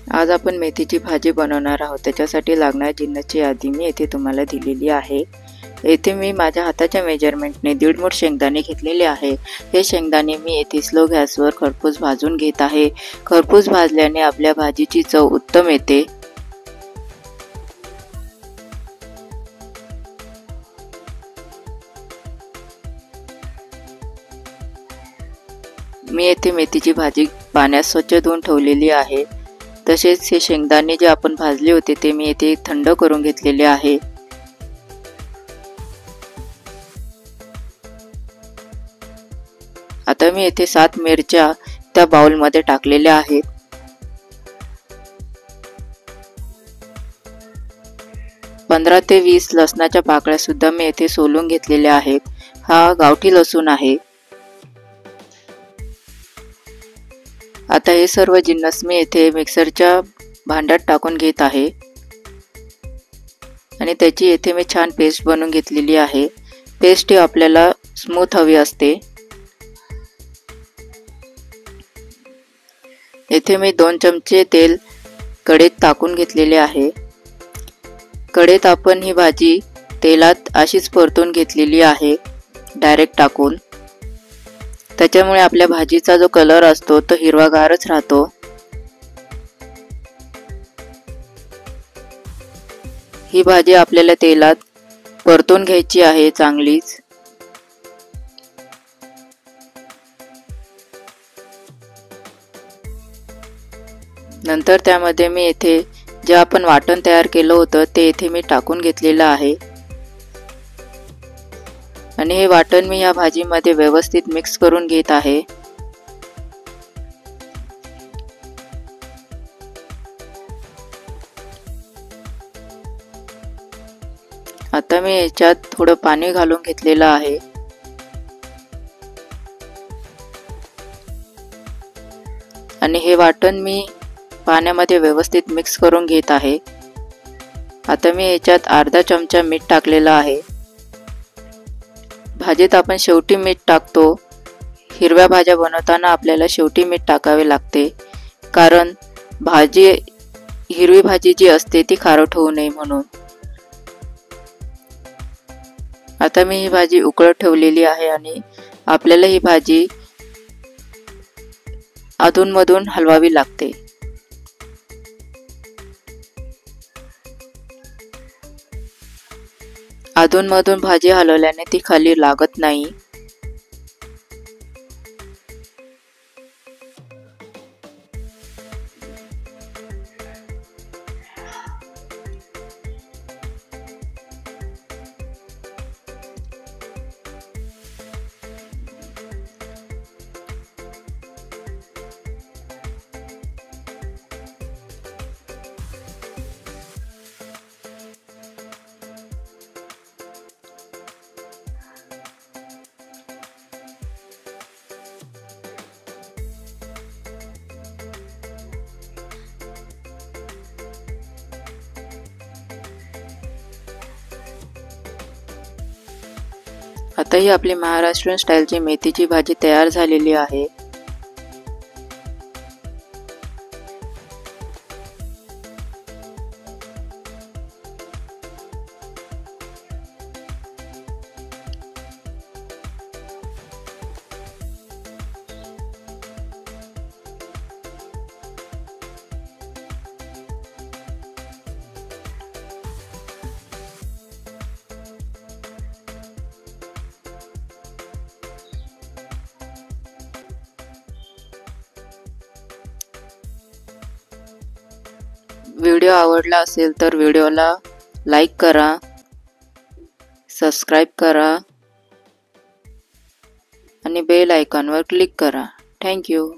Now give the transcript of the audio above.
आज आपण मेथीची भाजी बनवणार आहोत। त्याच्यासाठी लागणाऱ्या जिन्नसची यादी मी येथे तुम्हाला दिलेली आहे। येथे मी माझ्या हाताच्या मेजरमेंटने 1.5 मूठ शेंगदाणे घेतलेले आहे। हे शेंगदाणे मी येथे स्लो गॅसवर खरपूस भाजून घेत आहे। खरपूस भाजल्याने आपल्या भाजीची चव उत्तम येते। मी येथे मेथीची भाजी पाण्यात स्वच्छ धुवून ठेवलेली आहे। तसेच हे शेंगदाणे जे आपण भाजले होते ते मी येथे थंड करून घेतलेले आहे। आता मी येथे 7 मिरच्या त्या बाउल मध्ये टाकलेल्या आहेत। पंधरा ते 20 लसणाच्या पाकळ्या सुद्धा मी येथे सोलून घेतलेल्या आहेत। हा गावठी लसूण आहे। आता हे सर्व जिन्नस मी येथे मिक्सरच्या भांड्यात टाकून घेत आहे आणि त्याची येथे मी छान पेस्ट बनवून घेतलेली आहे। पेस्ट ही आपल्याला स्मूथ हवी असते। येथे मी 2 चमचे तेल कढईत टाकून घेतलेले आहे। कढईत आपण ही भाजी तेलात अशीच परतून घेतलेली आहे डायरेक्ट टाकून। त्याच्यामुळे आपल्या भाजीचा जो कलर असतो तो हिरवागारच राहतो। ही भाजी आपल्याला तेलात परतून घ्यायची आहे चांगलीच। नंतर त्यामध्ये मी येथे जे आपण वाटण तयार केलं होतं ते येथे मी टाकून घेतलेलं आहे आणि हे वाटण मी या भाजीमध्ये व्यवस्थित मिक्स करून घेत आहे। आता मी याच्यात थोडं पाणी घालून घेतलेलं आहे आणि हे वाटण मी पाण्यामध्ये व्यवस्थित मिक्स करून घेत आहे। आता मी याच्यात अर्धा चमचा मीठ टाकलेलं आहे। भाजीत आपण शेवटी मीठ टाकतो। हिरव्या भाज्या बनवताना आपल्याला शेवटी मीठ टाकावे लागते, कारण हिरवी भाजी जी असते ती खारट होऊ नये म्हणून। आता मी ही भाजी उकळत ठेवलेली आहे आणि आपल्याला ही भाजी अधूनमधून हलवावी लागते। अधूनमधून भाजी हलवल्याने ती खाली लागत नाही। आता ही आपली महाराष्ट्रीयन स्टाईलची मेथीची भाजी तयार झालेली आहे। व्हिडिओ आवडला असेल तर व्हिडिओला लाईक करा, सबस्क्राईब करा आणि बेल आयकॉनवर क्लिक करा। Thank you.